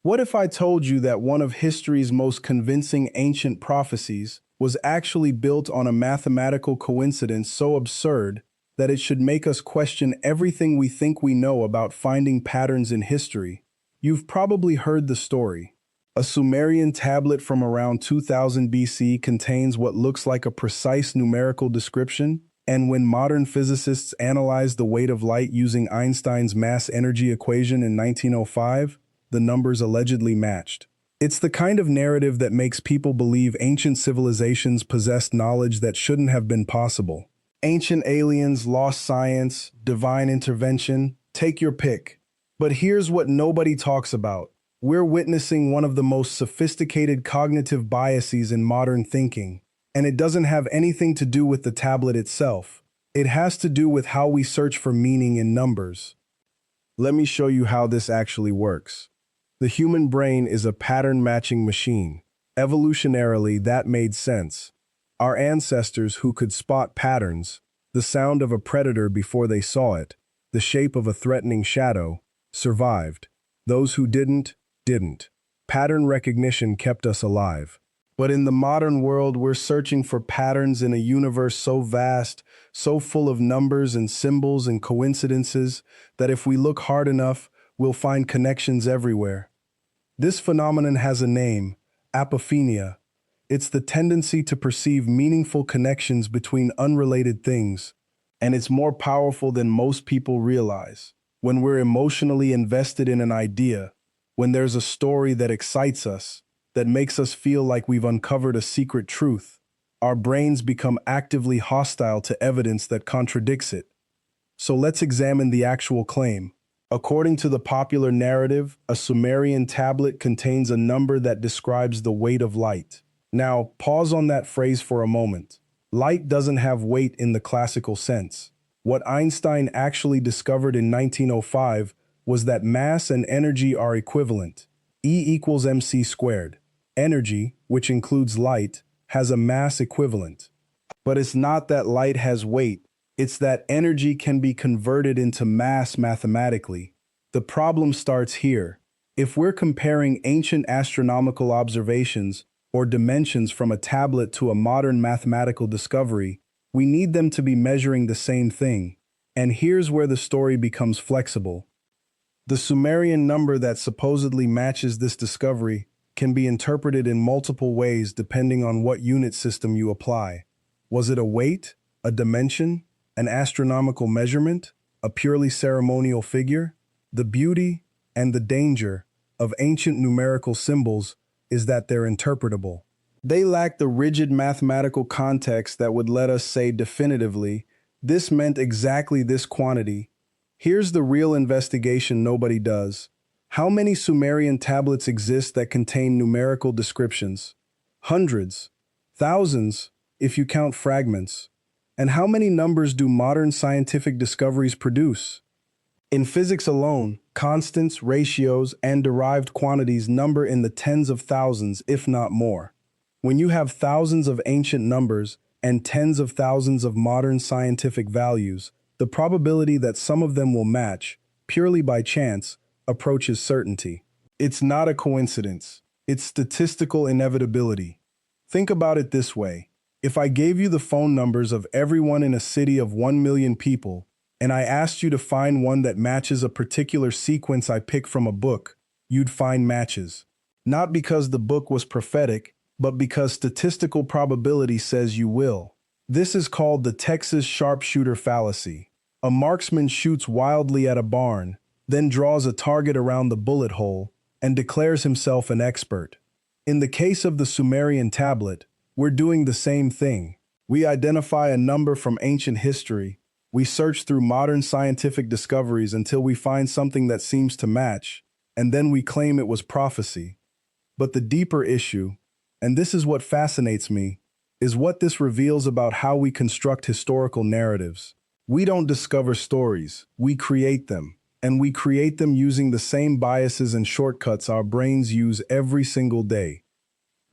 What if I told you that one of history's most convincing ancient prophecies was actually built on a mathematical coincidence so absurd that it should make us question everything we think we know about finding patterns in history? You've probably heard the story. A Sumerian tablet from around 2000 BC contains what looks like a precise numerical description, and when modern physicists analyzed the weight of light using Einstein's mass-energy equation in 1905, the numbers allegedly matched. It's the kind of narrative that makes people believe ancient civilizations possessed knowledge that shouldn't have been possible. Ancient aliens, lost science, divine intervention, take your pick. But here's what nobody talks about. We're witnessing one of the most sophisticated cognitive biases in modern thinking, and it doesn't have anything to do with the tablet itself. It has to do with how we search for meaning in numbers. Let me show you how this actually works. The human brain is a pattern-matching machine. Evolutionarily, that made sense. Our ancestors who could spot patterns, the sound of a predator before they saw it, the shape of a threatening shadow, survived. Those who didn't. Pattern recognition kept us alive. But in the modern world, we're searching for patterns in a universe so vast, so full of numbers and symbols and coincidences, that if we look hard enough, we'll find connections everywhere. This phenomenon has a name: apophenia. It's the tendency to perceive meaningful connections between unrelated things, and it's more powerful than most people realize. When we're emotionally invested in an idea, when there's a story that excites us, that makes us feel like we've uncovered a secret truth, our brains become actively hostile to evidence that contradicts it. So let's examine the actual claim. According to the popular narrative, a Sumerian tablet contains a number that describes the weight of light. Now, pause on that phrase for a moment. Light doesn't have weight in the classical sense. What Einstein actually discovered in 1905 was that mass and energy are equivalent. E equals mc squared. Energy, which includes light, has a mass equivalent. But it's not that light has weight. It's that energy can be converted into mass mathematically. The problem starts here. If we're comparing ancient astronomical observations or dimensions from a tablet to a modern mathematical discovery, we need them to be measuring the same thing. And here's where the story becomes flexible. The Sumerian number that supposedly matches this discovery can be interpreted in multiple ways depending on what unit system you apply. Was it a weight, a dimension, an astronomical measurement, a purely ceremonial figure? The beauty and the danger of ancient numerical symbols is that they're interpretable. They lack the rigid mathematical context that would let us say definitively, this meant exactly this quantity. Here's the real investigation nobody does. How many Sumerian tablets exist that contain numerical descriptions? Hundreds, thousands, if you count fragments. And how many numbers do modern scientific discoveries produce? In physics alone, constants, ratios, and derived quantities number in the tens of thousands, if not more. When you have thousands of ancient numbers and tens of thousands of modern scientific values, the probability that some of them will match, purely by chance, approaches certainty. It's not a coincidence. It's statistical inevitability. Think about it this way. If I gave you the phone numbers of everyone in a city of 1 million people, and I asked you to find one that matches a particular sequence I picked from a book, you'd find matches. Not because the book was prophetic, but because statistical probability says you will. This is called the Texas sharpshooter fallacy. A marksman shoots wildly at a barn, then draws a target around the bullet hole, and declares himself an expert. In the case of the Sumerian tablet, we're doing the same thing. We identify a number from ancient history. We search through modern scientific discoveries until we find something that seems to match, and then we claim it was prophecy. But the deeper issue, and this is what fascinates me, is what this reveals about how we construct historical narratives. We don't discover stories, we create them. And we create them using the same biases and shortcuts our brains use every single day.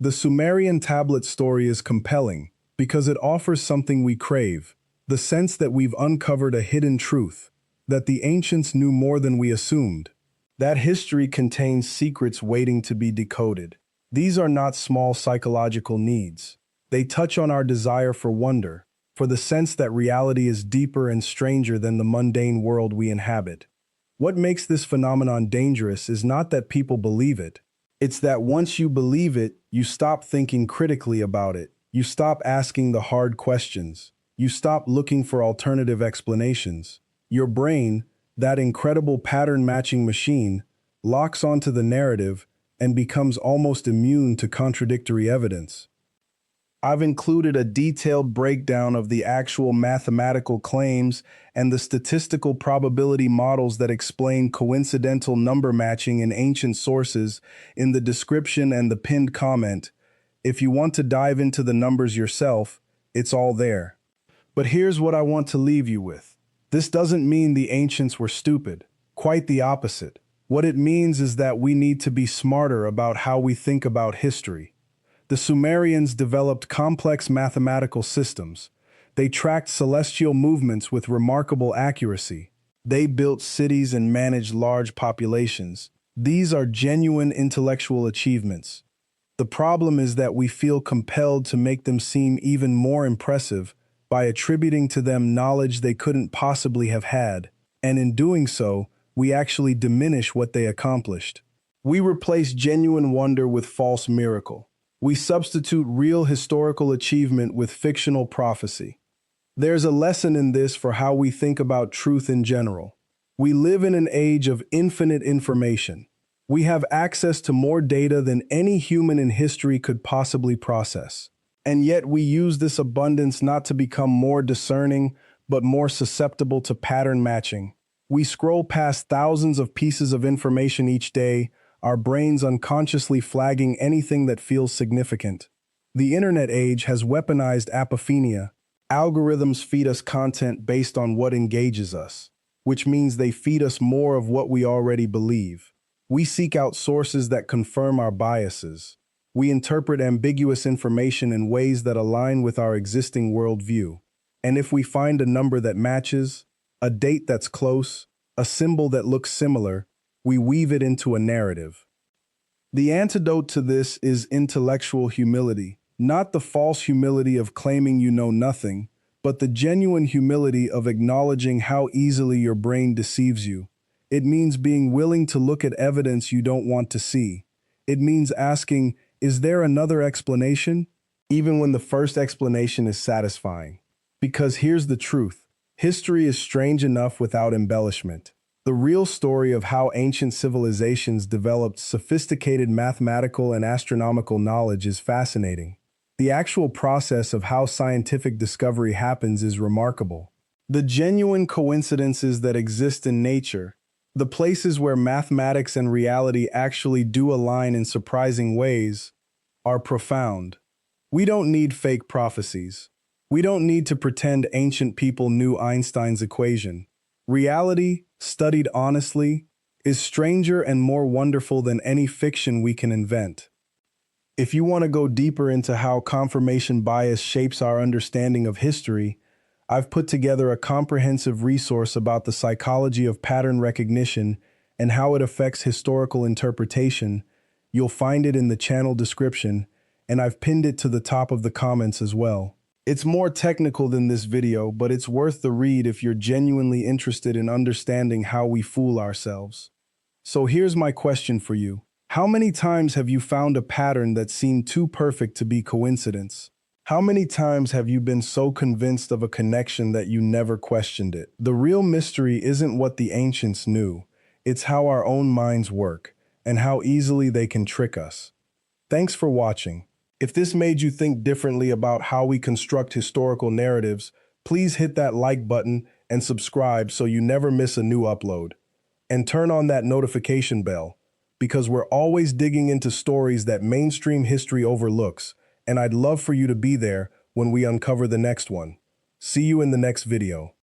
The Sumerian tablet story is compelling because it offers something we crave, the sense that we've uncovered a hidden truth, that the ancients knew more than we assumed. That history contains secrets waiting to be decoded. These are not small psychological needs. They touch on our desire for wonder, for the sense that reality is deeper and stranger than the mundane world we inhabit. What makes this phenomenon dangerous is not that people believe it. It's that once you believe it, you stop thinking critically about it. You stop asking the hard questions. You stop looking for alternative explanations. Your brain, that incredible pattern-matching machine, locks onto the narrative and becomes almost immune to contradictory evidence. I've included a detailed breakdown of the actual mathematical claims and the statistical probability models that explain coincidental number matching in ancient sources in the description and the pinned comment. If you want to dive into the numbers yourself, it's all there. But here's what I want to leave you with. This doesn't mean the ancients were stupid. Quite the opposite. What it means is that we need to be smarter about how we think about history. The Sumerians developed complex mathematical systems. They tracked celestial movements with remarkable accuracy. They built cities and managed large populations. These are genuine intellectual achievements. The problem is that we feel compelled to make them seem even more impressive by attributing to them knowledge they couldn't possibly have had, and in doing so, we actually diminish what they accomplished. We replace genuine wonder with false miracle. We substitute real historical achievement with fictional prophecy. There's a lesson in this for how we think about truth in general. We live in an age of infinite information. We have access to more data than any human in history could possibly process. And yet we use this abundance not to become more discerning, but more susceptible to pattern matching. We scroll past thousands of pieces of information each day, our brains unconsciously flagging anything that feels significant. The internet age has weaponized apophenia. Algorithms feed us content based on what engages us, which means they feed us more of what we already believe. We seek out sources that confirm our biases. We interpret ambiguous information in ways that align with our existing worldview. And if we find a number that matches, a date that's close, a symbol that looks similar, we weave it into a narrative. The antidote to this is intellectual humility, not the false humility of claiming you know nothing, but the genuine humility of acknowledging how easily your brain deceives you. It means being willing to look at evidence you don't want to see. It means asking, is there another explanation? Even when the first explanation is satisfying. Because here's the truth. History is strange enough without embellishment. The real story of how ancient civilizations developed sophisticated mathematical and astronomical knowledge is fascinating. The actual process of how scientific discovery happens is remarkable. The genuine coincidences that exist in nature, the places where mathematics and reality actually do align in surprising ways, are profound. We don't need fake prophecies. We don't need to pretend ancient people knew Einstein's equation. Reality, studied honestly, is stranger and more wonderful than any fiction we can invent. If you want to go deeper into how confirmation bias shapes our understanding of history, I've put together a comprehensive resource about the psychology of pattern recognition and how it affects historical interpretation. You'll find it in the channel description, and I've pinned it to the top of the comments as well. It's more technical than this video, but it's worth the read if you're genuinely interested in understanding how we fool ourselves. So here's my question for you. How many times have you found a pattern that seemed too perfect to be coincidence? How many times have you been so convinced of a connection that you never questioned it? The real mystery isn't what the ancients knew. It's how our own minds work and how easily they can trick us. Thanks for watching. If this made you think differently about how we construct historical narratives, please hit that like button and subscribe so you never miss a new upload. And turn on that notification bell, because we're always digging into stories that mainstream history overlooks, and I'd love for you to be there when we uncover the next one. See you in the next video.